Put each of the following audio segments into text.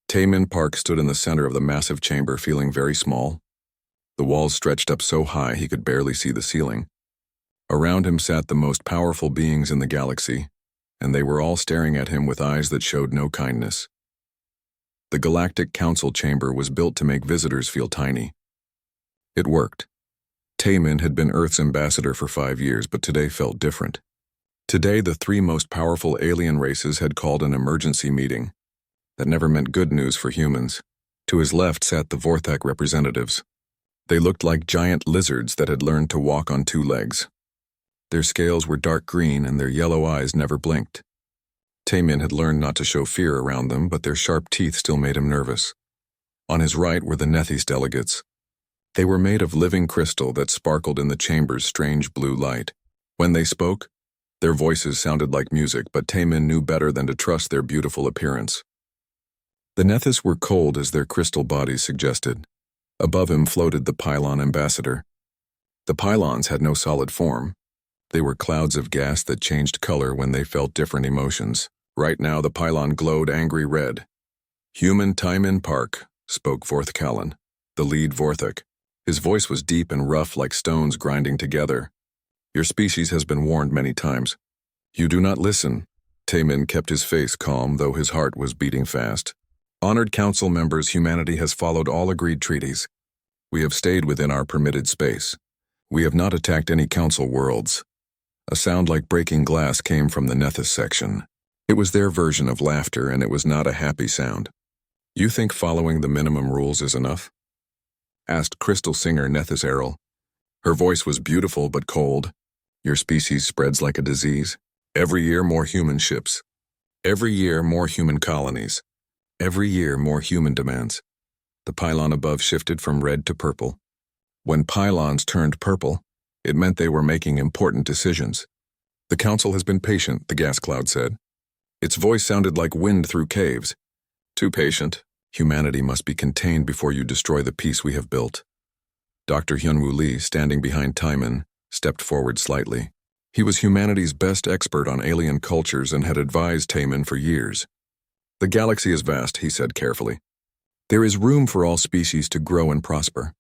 Taemin Park stood in the center of the massive chamber, feeling very small. The walls stretched up so high he could barely see the ceiling. Around him sat the most powerful beings in the galaxy, and they were all staring at him with eyes that showed no kindness. The Galactic Council chamber was built to make visitors feel tiny. It worked. Taemin had been Earth's ambassador for 5 years, but today felt different. Today, the 3 most powerful alien races had called an emergency meeting. That never meant good news for humans. To his left sat the Vorthak representatives. They looked like giant lizards that had learned to walk on 2 legs. Their scales were dark green and their yellow eyes never blinked. Taemin had learned not to show fear around them, but their sharp teeth still made him nervous. On his right were the Nethys delegates. They were made of living crystal that sparkled in the chamber's strange blue light. When they spoke, their voices sounded like music, but Taemin knew better than to trust their beautiful appearance. The Nethys were cold as their crystal bodies suggested. Above him floated the pylon ambassador. The pylons had no solid form. They were clouds of gas that changed color when they felt different emotions. Right now, the pylon glowed angry red. "Human Taemin Park," spoke Vorthkallen, the lead Vorthak. His voice was deep and rough like stones grinding together. "Your species has been warned many times. You do not listen." Taemin kept his face calm, though his heart was beating fast. "Honored council members, humanity has followed all agreed treaties. We have stayed within our permitted space. We have not attacked any council worlds." A sound like breaking glass came from the Nethys section. It was their version of laughter, and it was not a happy sound. "You think following the minimum rules is enough?" asked crystal singer Nethys Errol. Her voice was beautiful but cold. "Your species spreads like a disease. Every year more human ships. Every year more human colonies. Every year more human demands." The pylon above shifted from red to purple. When pylons turned purple, it meant they were making important decisions. "The council has been patient," the gas cloud said. Its voice sounded like wind through caves. "Too patient. Humanity must be contained before you destroy the peace we have built." Dr. Hyunwoo Lee, standing behind Taemin, stepped forward slightly. He was humanity's best expert on alien cultures and had advised Taemin for years. "The galaxy is vast," he said carefully. "There is room for all species to grow and prosper."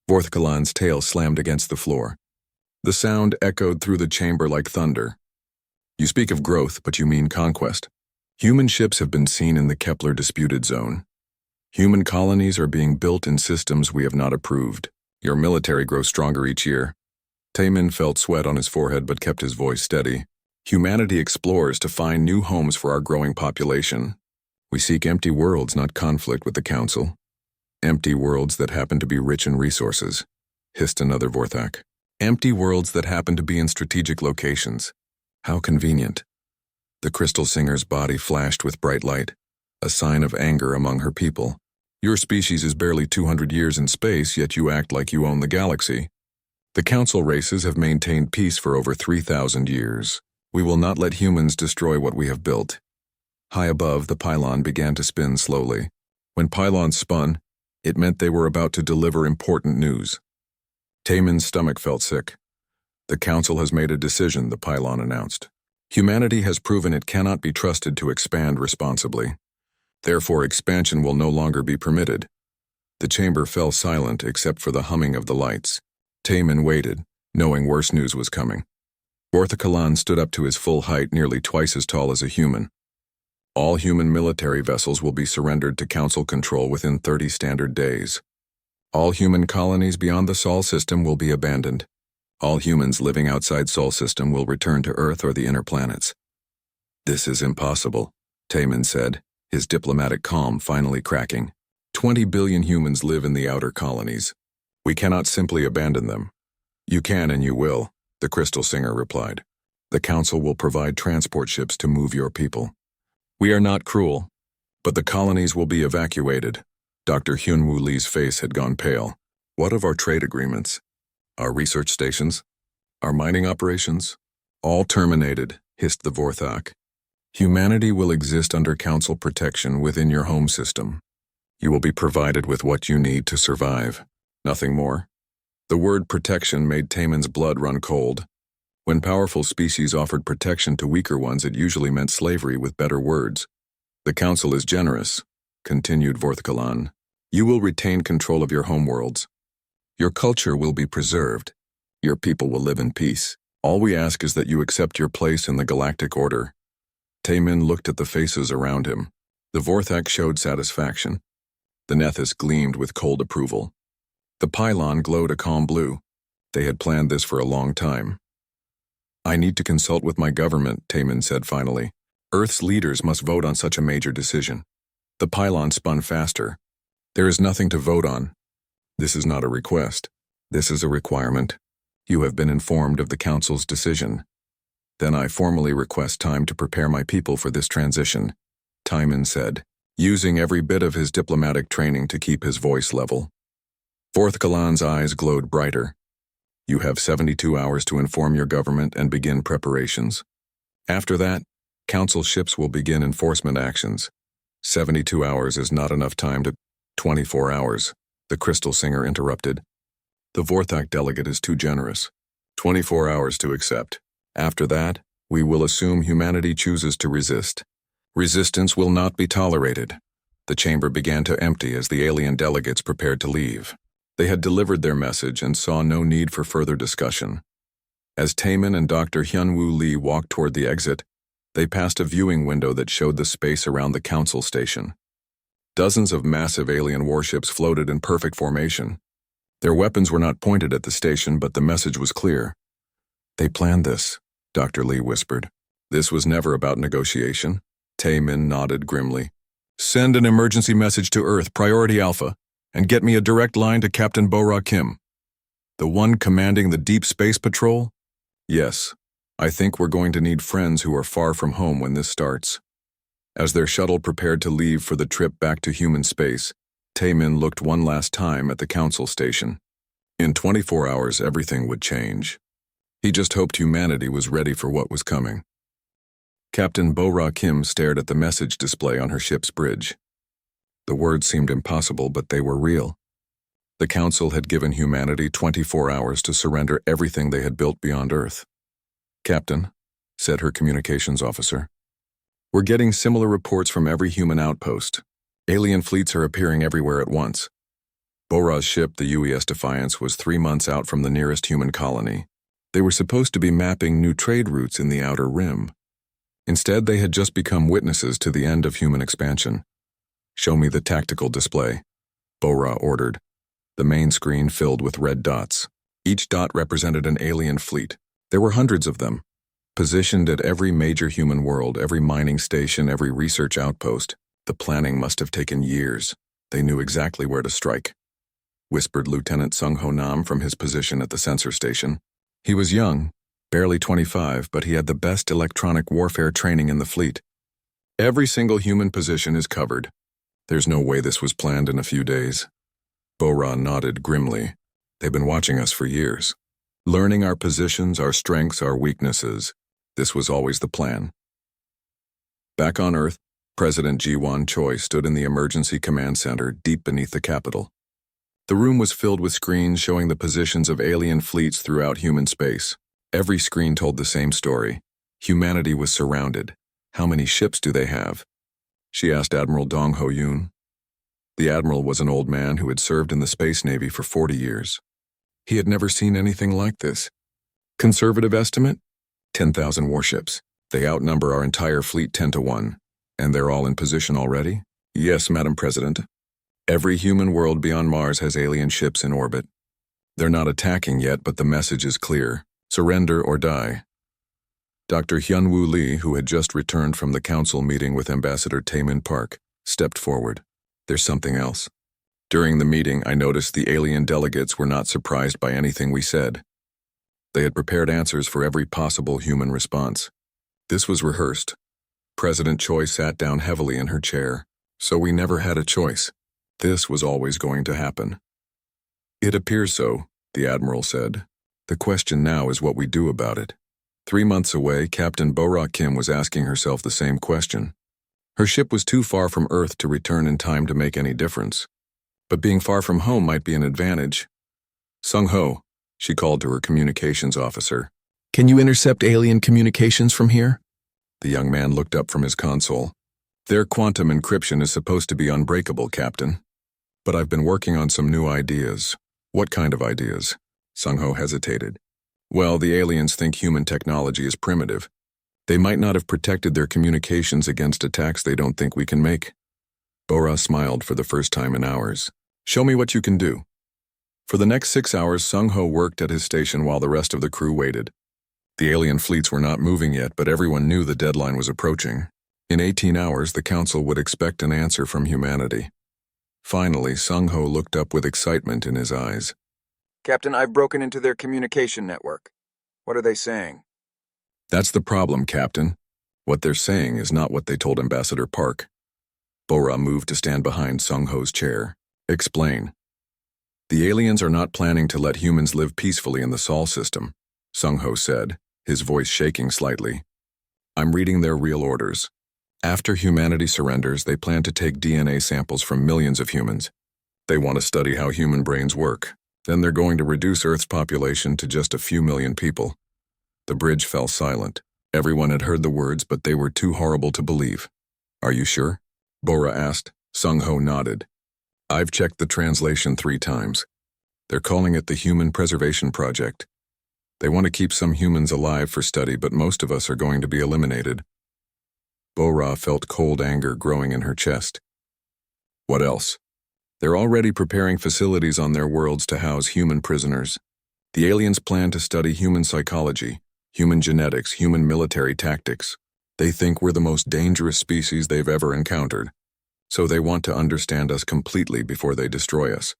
Vorthkallen's tail slammed against the floor. The sound echoed through the chamber like thunder. "You speak of growth, but you mean conquest. Human ships have been seen in the Kepler disputed zone. Human colonies are being built in systems we have not approved. Your military grows stronger each year." Taemin felt sweat on his forehead but kept his voice steady. "Humanity explores to find new homes for our growing population. We seek empty worlds, not conflict with the Council. Empty worlds that happen to be rich in resources," hissed another Vorthak. "Empty worlds that happen to be in strategic locations. How convenient." The crystal singer's body flashed with bright light, a sign of anger among her people. "Your species is barely 200 years in space, yet you act like you own the galaxy. The Council races have maintained peace for over 3,000 years. We will not let humans destroy what we have built." High above, the pylon began to spin slowly. When pylons spun, it meant they were about to deliver important news. Taemin's stomach felt sick. "The Council has made a decision," the pylon announced. "Humanity has proven it cannot be trusted to expand responsibly. Therefore, expansion will no longer be permitted." The chamber fell silent except for the humming of the lights. Taemin waited, knowing worse news was coming. Vorthkallen stood up to his full height, nearly twice as tall as a human. "All human military vessels will be surrendered to Council control within 30 standard days. All human colonies beyond the Sol system will be abandoned. All humans living outside Sol system will return to Earth or the inner planets." "This is impossible," Taemin said, his diplomatic calm finally cracking. 20 billion humans live in the outer colonies. We cannot simply abandon them." "You can and you will," the crystal singer replied. "The Council will provide transport ships to move your people. We are not cruel, but the colonies will be evacuated." Dr. Hyunwoo Lee's face had gone pale. "What of our trade agreements? Our research stations? Our mining operations?" "All terminated," hissed the Vorthak. "Humanity will exist under Council protection within your home system. You will be provided with what you need to survive. Nothing more." The word protection made Taemin's blood run cold. When powerful species offered protection to weaker ones, it usually meant slavery with better words. "The Council is generous. continued Vorthkalan. You will retain control of your homeworlds. Your culture will be preserved. Your people will live in peace. All we ask is that you accept your place in the galactic order. Taemin looked at the faces around him. The Vorthak showed satisfaction. The Nethys gleamed with cold approval. The pylon glowed a calm blue. They had planned this for a long time. I need to consult with my government, Taemin said finally. Earth's leaders must vote on such a major decision. The pylon spun faster. There is nothing to vote on. This is not a request. This is a requirement. You have been informed of the Council's decision. Then I formally request time to prepare my people for this transition, Taemin said, using every bit of his diplomatic training to keep his voice level. Vorthkalan's eyes glowed brighter. You have 72 hours to inform your government and begin preparations. After that, Council ships will begin enforcement actions. 72 hours is not enough time to... 24 hours, the Crystal Singer interrupted. The Vorthak delegate is too generous. 24 hours to accept. After that, we will assume humanity chooses to resist. Resistance will not be tolerated. The chamber began to empty as the alien delegates prepared to leave. They had delivered their message and saw no need for further discussion. As Taemin and Dr. Hyunwoo Lee walked toward the exit, they passed a viewing window that showed the space around the council station. Dozens of massive alien warships floated in perfect formation. Their weapons were not pointed at the station, but the message was clear. They planned this, Dr. Lee whispered. This was never about negotiation. Taemin nodded grimly. Send an emergency message to Earth, Priority Alpha, and get me a direct line to Captain Bo-Ra Kim. The one commanding the Deep Space Patrol? Yes. I think we're going to need friends who are far from home when this starts. As their shuttle prepared to leave for the trip back to human space, Taemin looked one last time at the council station. In 24 hours, everything would change. He just hoped humanity was ready for what was coming. Captain Bo-Ra Kim stared at the message display on her ship's bridge. The words seemed impossible, but they were real. The council had given humanity 24 hours to surrender everything they had built beyond Earth. Captain, said her communications officer, we're getting similar reports from every human outpost. Alien fleets are appearing everywhere at once. Bo-Ra's ship, the UES Defiance, was 3 months out from the nearest human colony. They were supposed to be mapping new trade routes in the outer rim. Instead, they had just become witnesses to the end of human expansion. Show me the tactical display, Bo-Ra ordered. The main screen filled with red dots. Each dot represented an alien fleet. There were hundreds of them, positioned at every major human world, every mining station, every research outpost. The planning must have taken years. They knew exactly where to strike, whispered Lieutenant Sung-Ho Nam from his position at the sensor station. He was young, barely 25, but he had the best electronic warfare training in the fleet. Every single human position is covered. There's no way this was planned in a few days. Bo-Ra nodded grimly. They've been watching us for years. Learning our positions, our strengths, our weaknesses. This was always the plan. Back on Earth, President Ji-Won Choi stood in the emergency command center deep beneath the capital. The room was filled with screens showing the positions of alien fleets throughout human space. Every screen told the same story. Humanity was surrounded. How many ships do they have? She asked Admiral Dong Ho-yoon. The admiral was an old man who had served in the Space Navy for 40 years. He had never seen anything like this. Conservative estimate? 10,000 warships. They outnumber our entire fleet 10 to 1. And they're all in position already? Yes, Madam President. Every human world beyond Mars has alien ships in orbit. They're not attacking yet, but the message is clear. Surrender or die. Dr. Hyunwoo Lee, who had just returned from the council meeting with Ambassador Taemin Park, stepped forward. There's something else. During the meeting, I noticed the alien delegates were not surprised by anything we said. They had prepared answers for every possible human response. This was rehearsed. President Choi sat down heavily in her chair. So we never had a choice. This was always going to happen. It appears so, the Admiral said. The question now is what we do about it. 3 months away, Captain Bo-Ra Kim was asking herself the same question. Her ship was too far from Earth to return in time to make any difference. But being far from home might be an advantage. Sung-Ho, she called to her communications officer. Can you intercept alien communications from here? The young man looked up from his console. Their quantum encryption is supposed to be unbreakable, Captain. But I've been working on some new ideas. What kind of ideas? Sung-Ho hesitated. Well, the aliens think human technology is primitive. They might not have protected their communications against attacks they don't think we can make. Bora smiled for the first time in hours. Show me what you can do. For the next 6 hours, Sung-Ho worked at his station while the rest of the crew waited. The alien fleets were not moving yet, but everyone knew the deadline was approaching. In 18 hours, the Council would expect an answer from humanity. Finally, Sung-Ho looked up with excitement in his eyes. Captain, I've broken into their communication network. What are they saying? That's the problem, Captain. What they're saying is not what they told Ambassador Park. Bora moved to stand behind Sung-Ho's chair. Explain. The aliens are not planning to let humans live peacefully in the Sol system, Sung-Ho said, his voice shaking slightly. I'm reading their real orders. After humanity surrenders, they plan to take DNA samples from millions of humans. They want to study how human brains work. Then they're going to reduce Earth's population to just a few million people. The bridge fell silent. Everyone had heard the words, but they were too horrible to believe. Are you sure? Bora asked. Sung-Ho nodded. I've checked the translation 3 times. They're calling it the Human Preservation Project. They want to keep some humans alive for study, but most of us are going to be eliminated. Bora felt cold anger growing in her chest. What else? They're already preparing facilities on their worlds to house human prisoners. The aliens plan to study human psychology, human genetics, human military tactics. They think we're the most dangerous species they've ever encountered. So they want to understand us completely before they destroy us.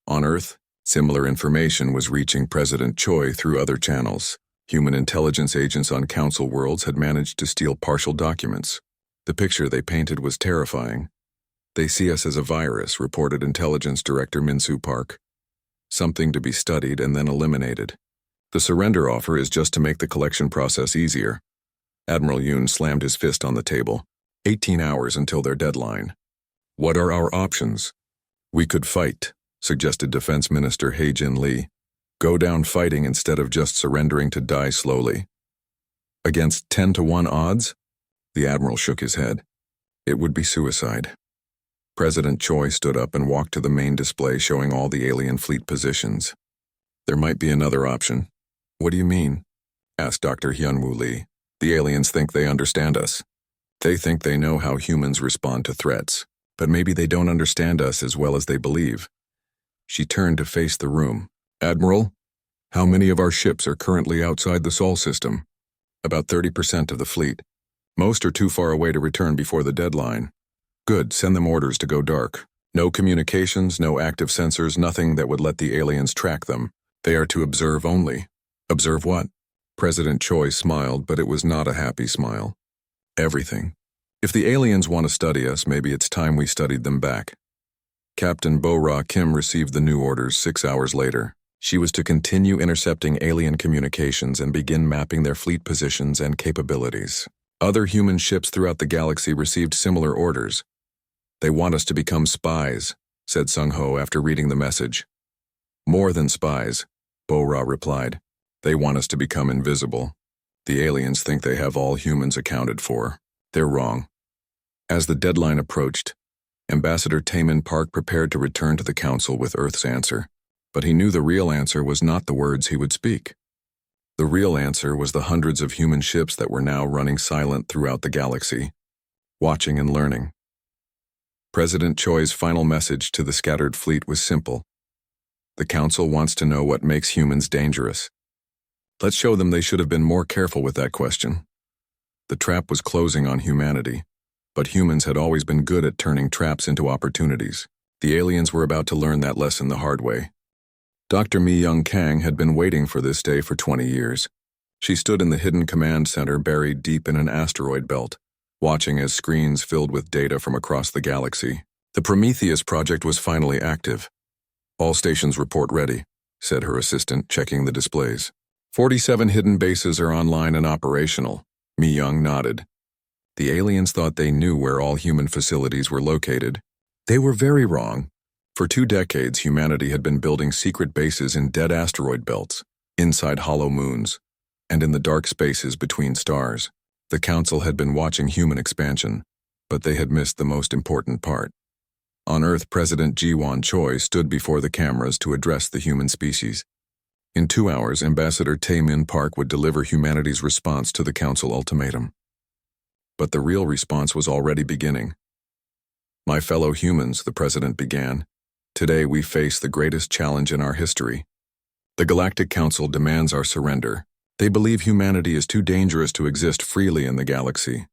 On Earth, similar information was reaching President Choi through other channels. Human intelligence agents on Council worlds had managed to steal partial documents. The picture they painted was terrifying. They see us as a virus, reported Intelligence Director Min-Soo Park. Something to be studied and then eliminated. The surrender offer is just to make the collection process easier. Admiral Yoon slammed his fist on the table. 18 hours until their deadline. What are our options? We could fight, suggested Defense Minister Hae-Jin Lee. Go down fighting instead of just surrendering to die slowly. Against 10-to-1 odds? The Admiral shook his head. It would be suicide. President Choi stood up and walked to the main display showing all the alien fleet positions. There might be another option. What do you mean? Asked Dr. Hyun-Woo Lee. The aliens think they understand us. They think they know how humans respond to threats, but maybe they don't understand us as well as they believe. She turned to face the room. Admiral, how many of our ships are currently outside the Sol system? About 30% of the fleet. Most are too far away to return before the deadline. Good, send them orders to go dark. No communications, no active sensors, nothing that would let the aliens track them. They are to observe only. Observe what? President Choi smiled, but it was not a happy smile. Everything. If the aliens want to study us, maybe it's time we studied them back. Captain Bo-Ra Kim received the new orders 6 hours later. She was to continue intercepting alien communications and begin mapping their fleet positions and capabilities. Other human ships throughout the galaxy received similar orders. They want us to become spies, said Sung-Ho after reading the message. More than spies, Bo-Ra replied. They want us to become invisible. The aliens think they have all humans accounted for. They're wrong. As the deadline approached, Ambassador Taemin Park prepared to return to the Council with Earth's answer. But he knew the real answer was not the words he would speak. The real answer was the hundreds of human ships that were now running silent throughout the galaxy, watching and learning. President Choi's final message to the scattered fleet was simple. The Council wants to know what makes humans dangerous. Let's show them they should have been more careful with that question. The trap was closing on humanity, but humans had always been good at turning traps into opportunities. The aliens were about to learn that lesson the hard way. Dr. Mi-Young Kang had been waiting for this day for 20 years. She stood in the hidden command center buried deep in an asteroid belt, watching as screens filled with data from across the galaxy. The Prometheus project was finally active. All stations report ready, said her assistant, checking the displays. 47 hidden bases are online and operational. Mi-Young nodded. The aliens thought they knew where all human facilities were located. They were very wrong. For 2 decades, humanity had been building secret bases in dead asteroid belts, inside hollow moons, and in the dark spaces between stars. The Council had been watching human expansion. But they had missed the most important part. On Earth, President Ji-won Choi stood before the cameras to address the human species. In 2 hours, Ambassador Tae-min Park would deliver humanity's response to the Council ultimatum. But the real response was already beginning. "My fellow humans," the president began, "today we face the greatest challenge in our history. The Galactic Council demands our surrender. They believe humanity is too dangerous to exist freely in the galaxy."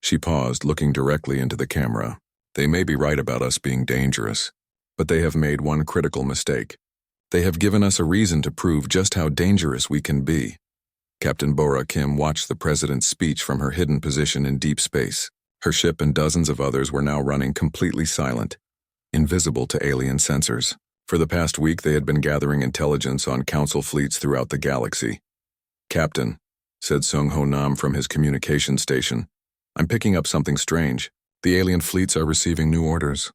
She paused, looking directly into the camera. "They may be right about us being dangerous, but they have made one critical mistake. They have given us a reason to prove just how dangerous we can be." Captain Bora Kim watched the president's speech from her hidden position in deep space. Her ship and dozens of others were now running completely silent, invisible to alien sensors. For the past week, they had been gathering intelligence on Council fleets throughout the galaxy. "Captain," said Sung Ho Nam from his communication station, "I'm picking up something strange. The alien fleets are receiving new orders."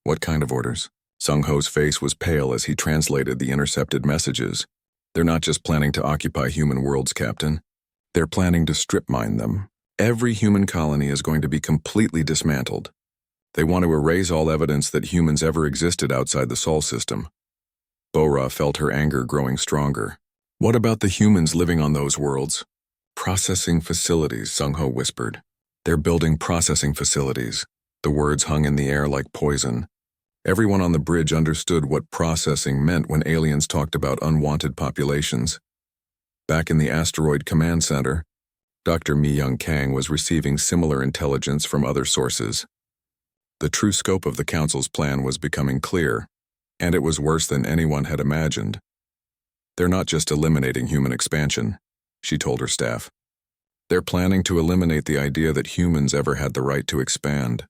"What kind of orders?" Sung Ho's face was pale as he translated the intercepted messages. "They're not just planning to occupy human worlds, Captain. They're planning to strip mine them. Every human colony is going to be completely dismantled. They want to erase all evidence that humans ever existed outside the Sol system." Bora felt her anger growing stronger. "What about the humans living on those worlds?" "Processing facilities," Sung Ho whispered. "They're building processing facilities." The words hung in the air like poison. Everyone on the bridge understood what processing meant when aliens talked about unwanted populations. Back in the Asteroid Command Center, Dr. Mi-young Kang was receiving similar intelligence from other sources. The true scope of the Council's plan was becoming clear, and it was worse than anyone had imagined. "They're not just eliminating human expansion," she told her staff. "They're planning to eliminate the idea that humans ever had the right to expand.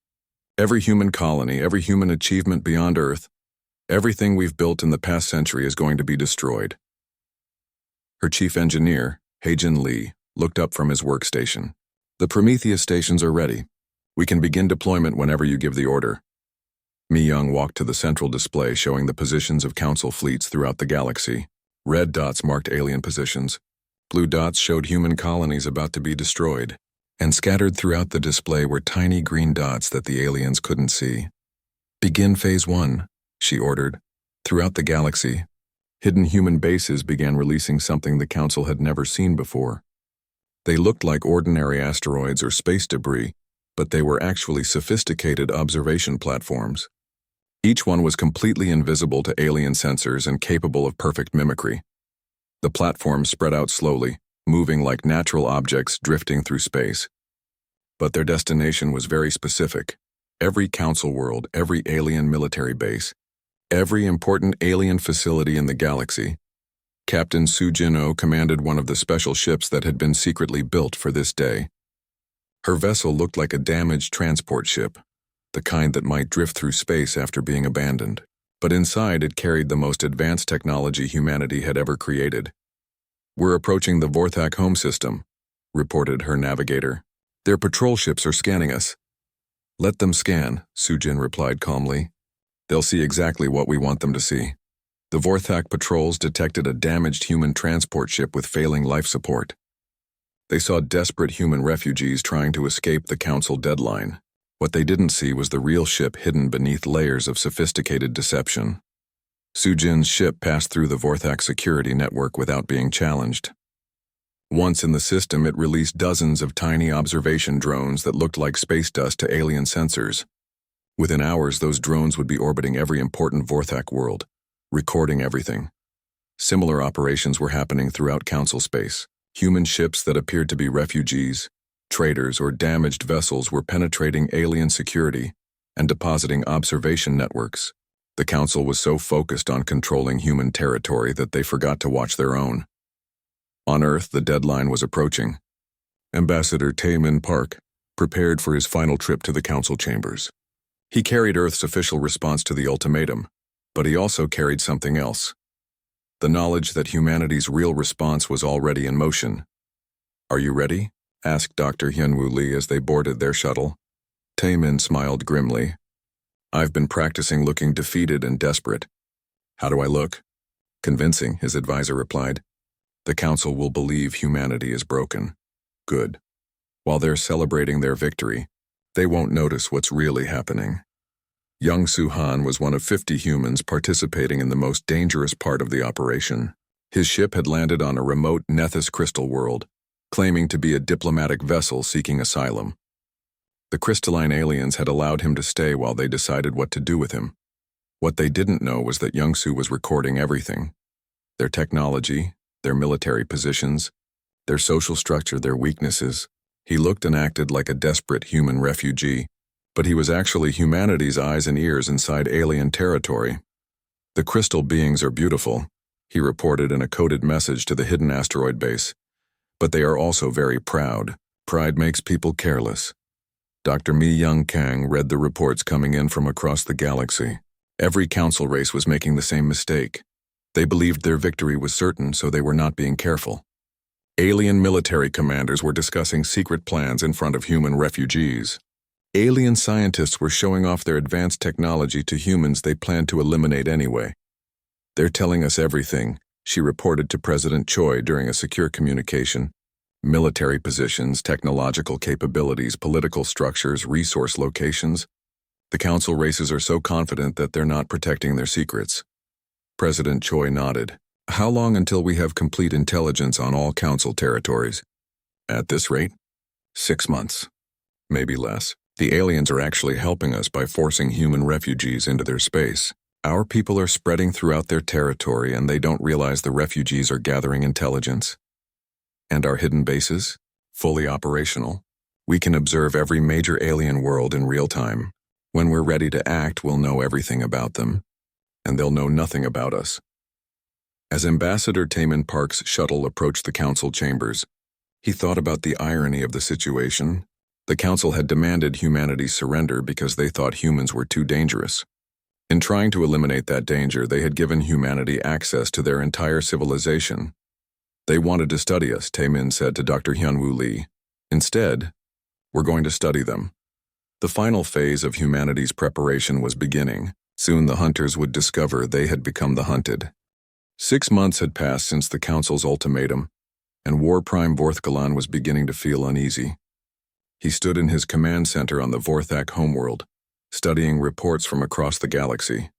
Every human colony, every human achievement beyond Earth, everything we've built in the past century is going to be destroyed." Her chief engineer, Haejin Lee, looked up from his workstation. "The Prometheus stations are ready. We can begin deployment whenever you give the order." Mi-young walked to the central display showing the positions of Council fleets throughout the galaxy. Red dots marked alien positions. Blue dots showed human colonies about to be destroyed. And scattered throughout the display were tiny green dots that the aliens couldn't see. "Begin Phase 1, she ordered. Throughout the galaxy, hidden human bases began releasing something the Council had never seen before. They looked like ordinary asteroids or space debris, but they were actually sophisticated observation platforms. Each one was completely invisible to alien sensors and capable of perfect mimicry. The platforms spread out slowly, moving like natural objects drifting through space. But their destination was very specific. Every Council world, every alien military base, every important alien facility in the galaxy. Captain Soo Jin-oh commanded one of the special ships that had been secretly built for this day. Her vessel looked like a damaged transport ship, the kind that might drift through space after being abandoned. But inside it carried the most advanced technology humanity had ever created. "We're approaching the Vorthak home system," reported her navigator. "Their patrol ships are scanning us." "Let them scan," Soo-jin replied calmly. "They'll see exactly what we want them to see." The Vorthak patrols detected a damaged human transport ship with failing life support. They saw desperate human refugees trying to escape the Council deadline. What they didn't see was the real ship hidden beneath layers of sophisticated deception. Soo-jin's ship passed through the Vorthak security network without being challenged. Once in the system, it released dozens of tiny observation drones that looked like space dust to alien sensors. Within hours, those drones would be orbiting every important Vorthak world, recording everything. Similar operations were happening throughout Council space. Human ships that appeared to be refugees, traders, or damaged vessels were penetrating alien security and depositing observation networks. The Council was so focused on controlling human territory that they forgot to watch their own. On Earth, the deadline was approaching. Ambassador Tae-min Park prepared for his final trip to the Council chambers. He carried Earth's official response to the ultimatum, but he also carried something else. The knowledge that humanity's real response was already in motion. "Are you ready?" asked Dr. Hyunwoo Lee as they boarded their shuttle. Tae-min smiled grimly. "I've been practicing looking defeated and desperate." "How do I look?" "Convincing," his advisor replied. "The Council will believe humanity is broken." "Good." While they're celebrating their victory, They won't notice what's really happening. Young Su-han was one of 50 humans participating in the most dangerous part of the operation. His ship had landed on a remote Nethys crystal world, claiming to be a diplomatic vessel seeking asylum. The crystalline aliens had allowed him to stay while they decided what to do with him. What they didn't know was that Young-Su was recording everything. Their technology, their military positions, their social structure, their weaknesses. He looked and acted like a desperate human refugee, but he was actually humanity's eyes and ears inside alien territory. The crystal beings are beautiful, he reported in a coded message to the hidden asteroid base, but they are also very proud. Pride makes people careless. Dr. Mi Young Kang read the reports coming in from across the galaxy. Every council race was making the same mistake. They believed their victory was certain, so they were not being careful. Alien military commanders were discussing secret plans in front of human refugees. Alien scientists were showing off their advanced technology to humans they planned to eliminate anyway. "They're telling us everything," she reported to President Choi during a secure communication. "Military positions, technological capabilities, political structures, resource locations. The council races are so confident that they're not protecting their secrets." President Choi nodded. "How long until we have complete intelligence on all council territories?" "At this rate, 6 months. Maybe less. The aliens are actually helping us by forcing human refugees into their space. Our people are spreading throughout their territory and they don't realize the refugees are gathering intelligence. And our hidden bases? Fully operational. We can observe every major alien world in real time. When we're ready to act, we'll know everything about them. And they'll know nothing about us." As Ambassador Taemin Park's shuttle approached the council chambers, he thought about the irony of the situation. The council had demanded humanity's surrender because they thought humans were too dangerous. In trying to eliminate that danger, they had given humanity access to their entire civilization. "They wanted to study us," Taemin said to Dr. Hyunwoo Lee. "Instead, we're going to study them." The final phase of humanity's preparation was beginning. Soon the hunters would discover they had become the hunted. 6 months had passed since the council's ultimatum, and War Prime Vorthkalan was beginning to feel uneasy. He stood in his command center on the Vorthak homeworld, studying reports from across the galaxy.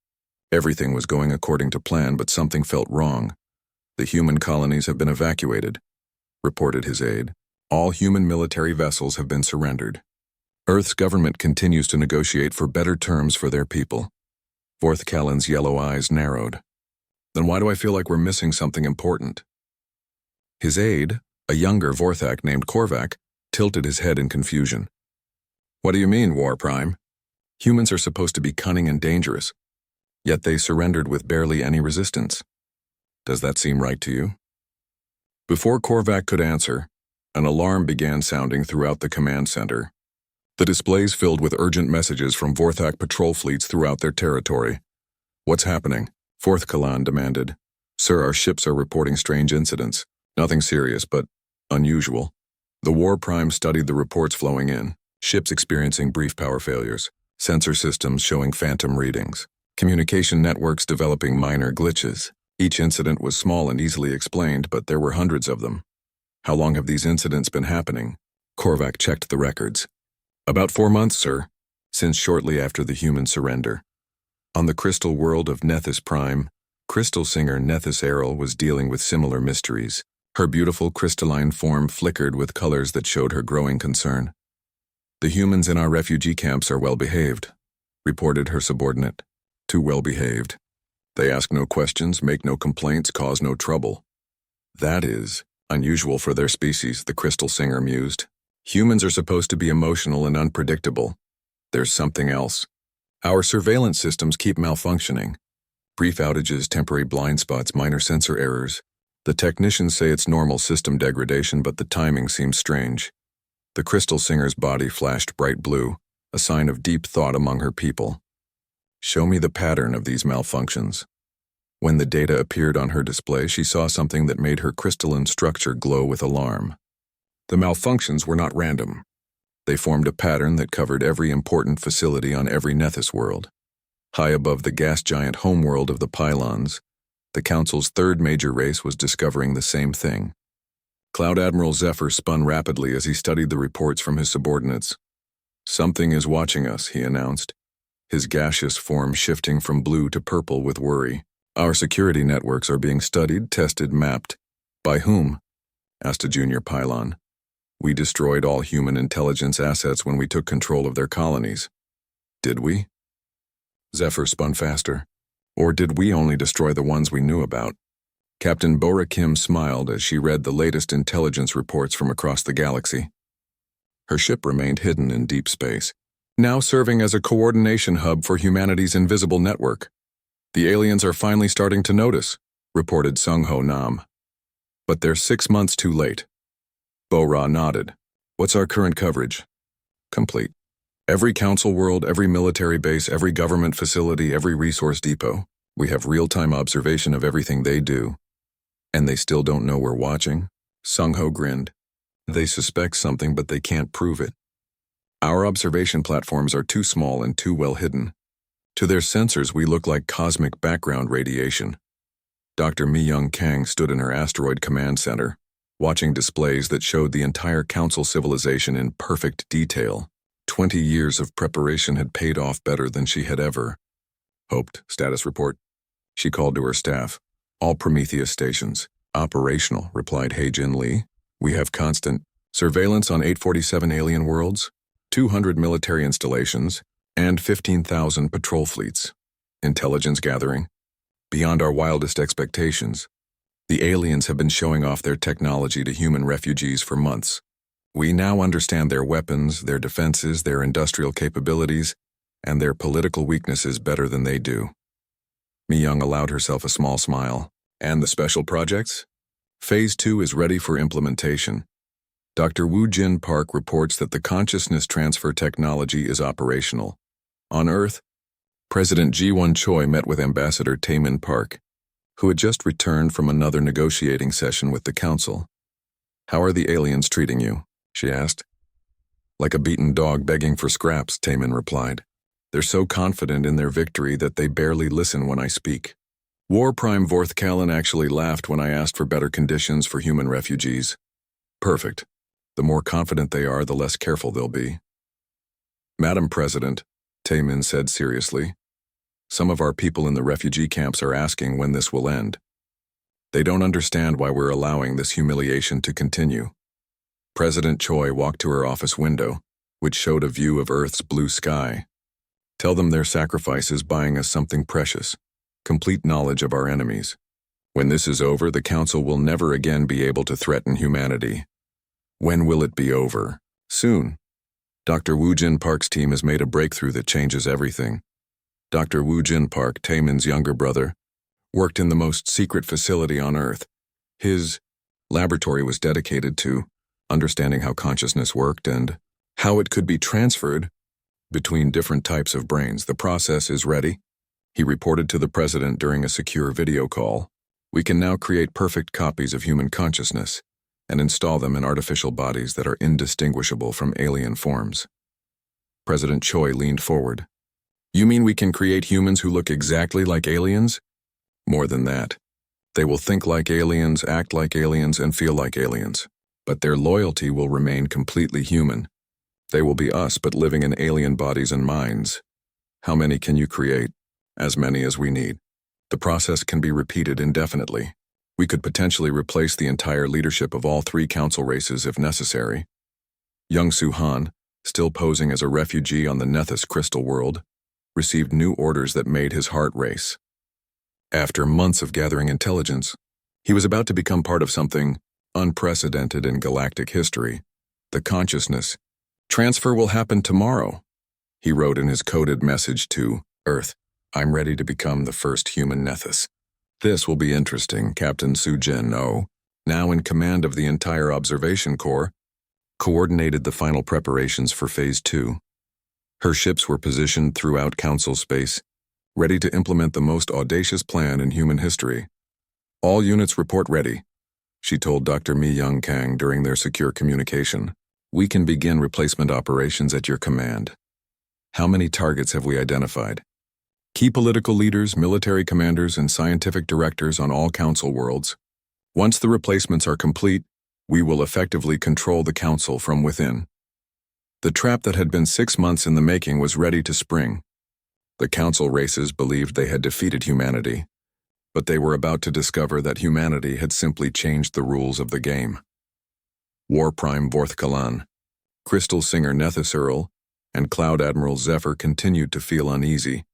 Everything was going according to plan, but something felt wrong. "The human colonies have been evacuated," reported his aide. "All human military vessels have been surrendered. Earth's government continues to negotiate for better terms for their people." Vorthkalan's yellow eyes narrowed. "Then why do I feel like we're missing something important?" His aide, a younger Vorthak named Korvac, tilted his head in confusion. "What do you mean, War Prime? Humans are supposed to be cunning and dangerous, yet they surrendered with barely any resistance. Does that seem right to you?" Before Korvac could answer, an alarm began sounding throughout the command center. The displays filled with urgent messages from Vorthak patrol fleets throughout their territory. "What's happening?" Vorthkalan demanded. "Sir, our ships are reporting strange incidents. Nothing serious, but unusual." The War Prime studied the reports flowing in. Ships experiencing brief power failures, sensor systems showing phantom readings, communication networks developing minor glitches. Each incident was small and easily explained, but there were hundreds of them. "How long have these incidents been happening?" Korvac checked the records. "About 4 months, sir, since shortly after the human surrender." On the crystal world of Nethys Prime, crystal singer Nethys Errol was dealing with similar mysteries. Her beautiful crystalline form flickered with colors that showed her growing concern. "The humans in our refugee camps are well-behaved," reported her subordinate. "Too well-behaved. They ask no questions, make no complaints, cause no trouble. That is unusual for their species," the crystal singer mused. "Humans are supposed to be emotional and unpredictable. There's something else. Our surveillance systems keep malfunctioning. Brief outages, temporary blind spots, minor sensor errors. The technicians say it's normal system degradation, but the timing seems strange." The crystal singer's body flashed bright blue, a sign of deep thought among her people. "Show me the pattern of these malfunctions." When the data appeared on her display, she saw something that made her crystalline structure glow with alarm. The malfunctions were not random. They formed a pattern that covered every important facility on every Nethys world. High above the gas giant homeworld of the Pylons, the Council's third major race was discovering the same thing. Cloud Admiral Zephyr spun rapidly as he studied the reports from his subordinates. Something is watching us, he announced, his gaseous form shifting from blue to purple with worry. Our security networks are being studied, tested, mapped. By whom? Asked a junior pylon. We destroyed all human intelligence assets when we took control of their colonies. Did we? Zephyr spun faster. Or did we only destroy the ones we knew about? Captain Bora Kim smiled as she read the latest intelligence reports from across the galaxy. Her ship remained hidden in deep space, now serving as a coordination hub for humanity's invisible network. The aliens are finally starting to notice, reported Sung Ho Nam. But they're 6 months too late. Bo-Ra nodded. What's our current coverage? Complete. Every council world, every military base, every government facility, every resource depot. We have real-time observation of everything they do. And they still don't know we're watching? Sung Ho grinned. They suspect something, but they can't prove it. Our observation platforms are too small and too well hidden. To their sensors, we look like cosmic background radiation. Dr. Mi-Young Kang stood in her asteroid command center, watching displays that showed the entire council civilization in perfect detail. 20 years of preparation had paid off better than she had ever hoped. Status report. She called to her staff. All Prometheus stations. Operational, replied Hae-Jin Lee. We have constant surveillance on 847 alien worlds, 200 military installations, and 15,000 patrol fleets. Intelligence gathering. Beyond our wildest expectations. The aliens have been showing off their technology to human refugees for months. We now understand their weapons, their defenses, their industrial capabilities, and their political weaknesses better than they do. Mi-Young allowed herself a small smile. And the special projects? Phase 2 is ready for implementation. Dr. Woo Jin Park reports that the consciousness transfer technology is operational. On Earth, President Ji-Won Choi met with Ambassador Taemin Park, who had just returned from another negotiating session with the Council. How are the aliens treating you? She asked. Like a beaten dog begging for scraps, Taemin replied. They're so confident in their victory that they barely listen when I speak. War Prime Vorth Callan actually laughed when I asked for better conditions for human refugees. Perfect. The more confident they are, the less careful they'll be. Madam President, Taemin said seriously, some of our people in the refugee camps are asking when this will end. They don't understand why we're allowing this humiliation to continue. President Choi walked to her office window, which showed a view of Earth's blue sky. Tell them their sacrifice is buying us something precious, complete knowledge of our enemies. When this is over, the Council will never again be able to threaten humanity. When will it be over? Soon. Dr. Woo Jin Park's team has made a breakthrough that changes everything. Dr. Woo Jin Park, Taemin's younger brother, worked in the most secret facility on Earth. His laboratory was dedicated to understanding how consciousness worked and how it could be transferred between different types of brains. The process is ready, he reported to the president during a secure video call. We can now create perfect copies of human consciousness and install them in artificial bodies that are indistinguishable from alien forms. President Choi leaned forward. You mean we can create humans who look exactly like aliens? More than that. They will think like aliens, act like aliens, and feel like aliens. But their loyalty will remain completely human. They will be us, but living in alien bodies and minds. How many can you create? As many as we need. The process can be repeated indefinitely. We could potentially replace the entire leadership of all 3 council races if necessary. Young Soo-Han, still posing as a refugee on the Nethys crystal world, received new orders that made his heart race. After months of gathering intelligence, he was about to become part of something unprecedented in galactic history. The consciousness transfer will happen tomorrow, he wrote in his coded message to Earth. I'm ready to become the first human Nethys. This will be interesting. Captain Soo-Jin Oh, now in command of the entire observation corps, coordinated the final preparations for Phase 2. Her ships were positioned throughout Council space, ready to implement the most audacious plan in human history. All units report ready, she told Dr. Mi-Young Kang during their secure communication. We can begin replacement operations at your command. How many targets have we identified? Key political leaders, military commanders, and scientific directors on all council worlds. Once the replacements are complete, we will effectively control the council from within. The trap that had been 6 months in the making was ready to spring. The council races believed they had defeated humanity, but they were about to discover that humanity had simply changed the rules of the game. War Prime Vorthkalan, Crystal Singer Nethys Earl, and Cloud Admiral Zephyr continued to feel uneasy,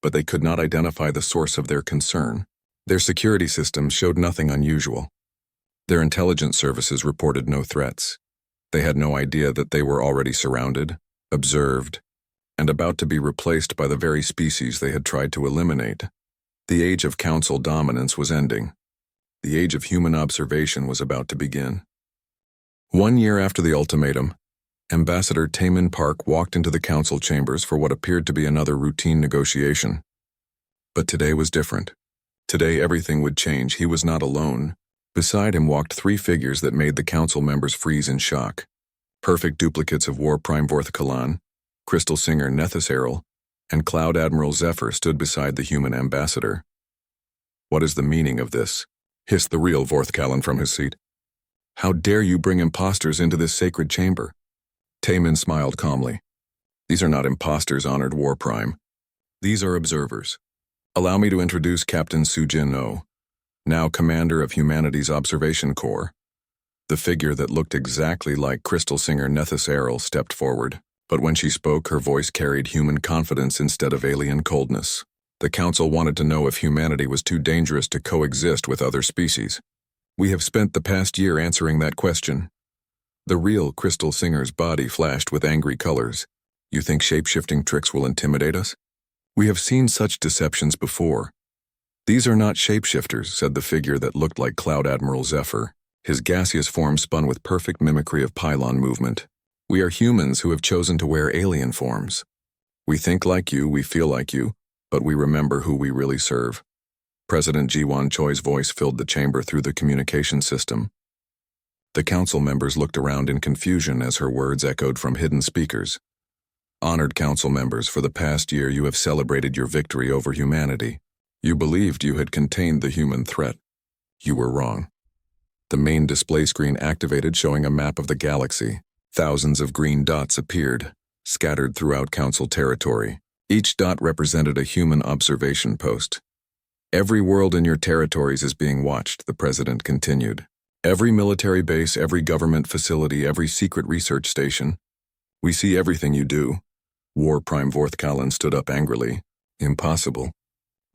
but they could not identify the source of their concern. Their security systems showed nothing unusual. Their intelligence services reported no threats. They had no idea that they were already surrounded, observed, and about to be replaced by the very species they had tried to eliminate. The age of council dominance was ending. The age of human observation was about to begin. 1 year after the ultimatum, Ambassador Taman Park walked into the council chambers for what appeared to be another routine negotiation. But today was different. Today everything would change. He was not alone. Beside him walked 3 figures that made the council members freeze in shock. Perfect duplicates of War Prime Vorthkalan, Crystal Singer Nethys Earl, and Cloud Admiral Zephyr stood beside the human ambassador. "What is the meaning of this?" hissed the real Vorthkalan from his seat. "How dare you bring imposters into this sacred chamber?" Taman smiled calmly. "These are not imposters, honored War Prime. These are observers. Allow me to introduce Captain Sujin Oh, now commander of Humanity's Observation Corps." The figure that looked exactly like Crystal Singer Nethys Earl stepped forward, but when she spoke, her voice carried human confidence instead of alien coldness. The council wanted to know if humanity was too dangerous to coexist with other species. "We have spent the past year answering that question." The real Crystal Singer's body flashed with angry colors. "You think shape-shifting tricks will intimidate us? We have seen such deceptions before." "These are not shapeshifters," said the figure that looked like Cloud Admiral Zephyr. His gaseous form spun with perfect mimicry of pylon movement. "We are humans who have chosen to wear alien forms. We think like you, we feel like you, but we remember who we really serve." President Jiwan Choi's voice filled the chamber through the communication system. The council members looked around in confusion as her words echoed from hidden speakers. "Honored council members, for the past year you have celebrated your victory over humanity. You believed you had contained the human threat. You were wrong." The main display screen activated, showing a map of the galaxy. Thousands of green dots appeared, scattered throughout council territory. Each dot represented a human observation post. "Every world in your territories is being watched," the president continued. "Every military base, every government facility, every secret research station. We see everything you do." War Prime Vorthkalan stood up angrily. "Impossible.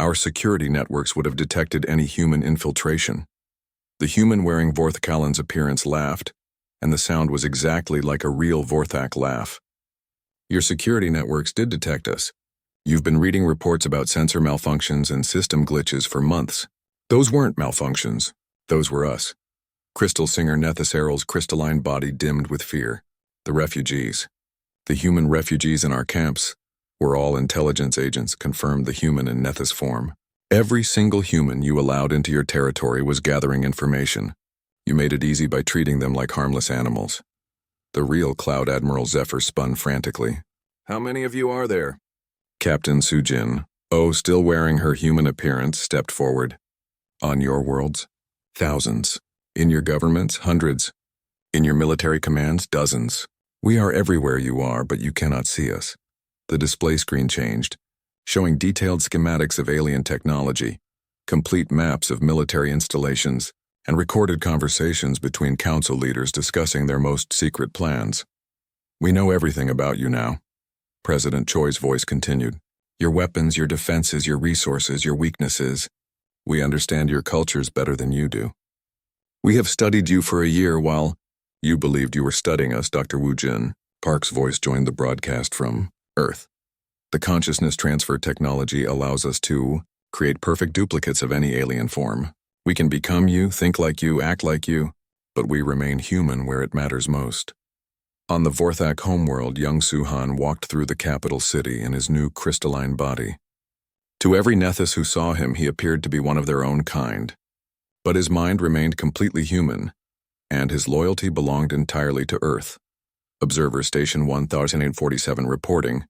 Our security networks would have detected any human infiltration." The human wearing Vorthkalan's appearance laughed, and the sound was exactly like a real Vorthak laugh. "Your security networks did detect us. You've been reading reports about sensor malfunctions and system glitches for months. Those weren't malfunctions. Those were us." Crystal Singer Nethys Earl's crystalline body dimmed with fear. "The refugees. The human refugees in our camps were all intelligence agents," confirmed the human in Nethys form. "Every single human you allowed into your territory was gathering information. You made it easy by treating them like harmless animals." The real Cloud Admiral Zephyr spun frantically. "How many of you are there?" Captain Sujin Oh, still wearing her human appearance, stepped forward. "On your worlds? Thousands. In your governments? Hundreds. In your military commands? Dozens. We are everywhere you are, but you cannot see us." The display screen changed, showing detailed schematics of alien technology, complete maps of military installations, and recorded conversations between council leaders discussing their most secret plans. "We know everything about you now," President Choi's voice continued. "Your weapons, your defenses, your resources, your weaknesses. We understand your cultures better than you do. We have studied you for a year while you believed you were studying us, Dr. Wu Jin." Park's voice joined the broadcast from Earth. "The consciousness transfer technology allows us to create perfect duplicates of any alien form. We can become you, think like you, act like you, but we remain human where it matters most." On the Vorthak homeworld, young Suhan walked through the capital city in his new crystalline body. To every Nethys who saw him, he appeared to be one of their own kind. But his mind remained completely human, and his loyalty belonged entirely to Earth. Observer Station 1047 reporting.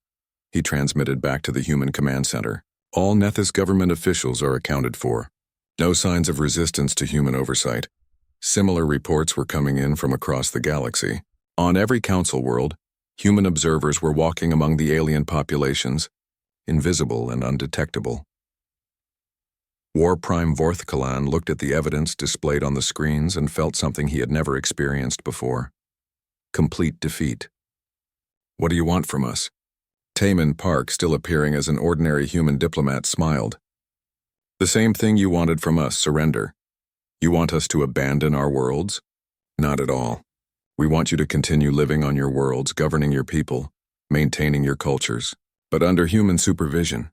He transmitted back to the human command center. "All Nethys government officials are accounted for. No signs of resistance to human oversight." Similar reports were coming in from across the galaxy. On every council world, Human observers were walking among the alien populations, invisible and undetectable. War Prime Vorthkalan looked at the evidence displayed on the screens and felt something he had never experienced before. Complete defeat. "What do you want from us?" Taman Park, still appearing as an ordinary human diplomat, smiled. "The same thing you wanted from us, surrender. You want us to abandon our worlds? Not at all. We want you to continue living on your worlds, governing your people, maintaining your cultures, but under human supervision."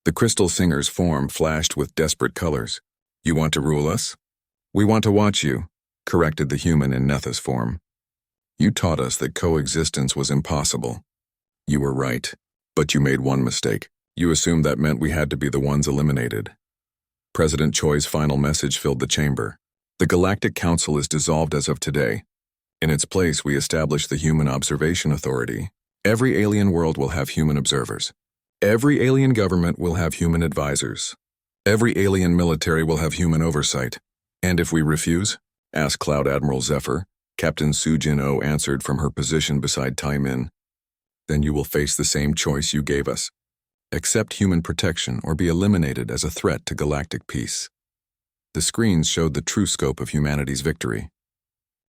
The Crystal Singer's form flashed with desperate colors. "You want to rule us?" "We want to watch you," corrected the human in Netha's form. "You taught us that coexistence was impossible. You were right, but you made one mistake. You assumed that meant we had to be the ones eliminated." President Choi's final message filled the chamber. "The Galactic Council is dissolved as of today. In its place, we establish the Human Observation Authority. Every alien world will have human observers. Every alien government will have human advisors. Every alien military will have human oversight. And if we refuse?" asked Cloud Admiral Zephyr. Captain Sujin-O answered from her position beside Tai-Min. "Then you will face the same choice you gave us. Accept human protection or be eliminated as a threat to galactic peace." The screens showed the true scope of humanity's victory.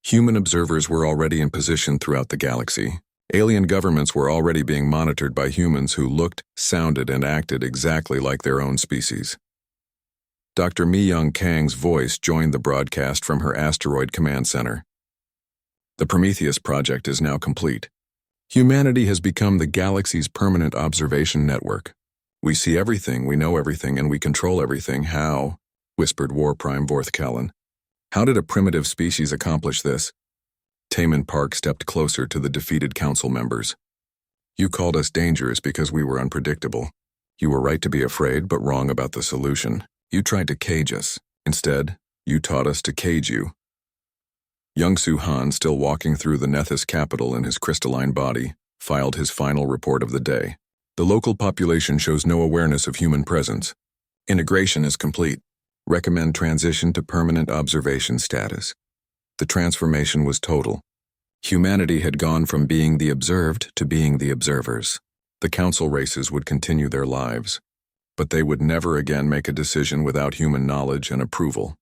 Human observers were already in position throughout the galaxy. Alien governments were already being monitored by humans who looked, sounded, and acted exactly like their own species. Dr. Mi-Young Kang's voice joined the broadcast from her asteroid command center. "The Prometheus project is now complete. Humanity has become the galaxy's permanent observation network. We see everything, we know everything, and we control everything. How?" whispered War Prime Vorthkalan. "How did a primitive species accomplish this?" Taman Park stepped closer to the defeated council members. "You called us dangerous because we were unpredictable. You were right to be afraid, but wrong about the solution. You tried to cage us. Instead, you taught us to cage you." Young-Soo Han, still walking through the Nethys capital in his crystalline body, filed his final report of the day. "The local population shows no awareness of human presence. Integration is complete. Recommend transition to permanent observation status." The transformation was total. Humanity had gone from being the observed to being the observers. The council races would continue their lives, but they would never again make a decision without human knowledge and approval.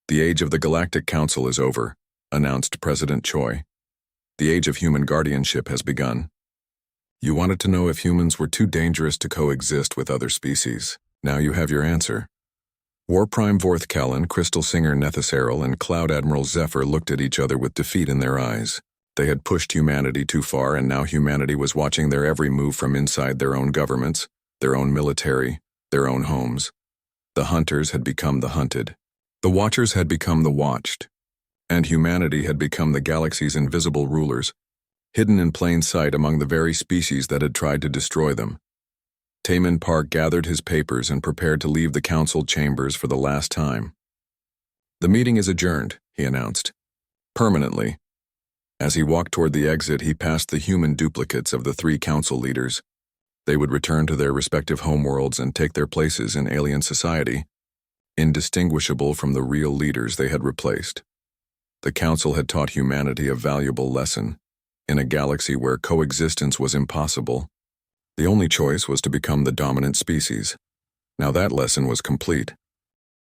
"The age of the Galactic Council is over," announced President Choi. "The age of human guardianship has begun." You wanted to know if humans were too dangerous to coexist with other species. Now you have your answer. War Prime Vorthkalan, Crystal Singer Nethasaral, and Cloud Admiral Zephyr looked at each other with defeat in their eyes. They had pushed humanity too far, and now humanity was watching their every move from inside their own governments, their own military, their own homes. The hunters had become the hunted. The watchers had become the watched. And humanity had become the galaxy's invisible rulers, hidden in plain sight among the very species that had tried to destroy them. Taman Park gathered his papers and prepared to leave the council chambers for the last time. "The meeting is adjourned," he announced. "Permanently." As he walked toward the exit, he passed the human duplicates of the 3 council leaders. They would return to their respective homeworlds and take their places in alien society, indistinguishable from the real leaders they had replaced. The council had taught humanity a valuable lesson. In a galaxy where coexistence was impossible, the only choice was to become the dominant species. Now that lesson was complete.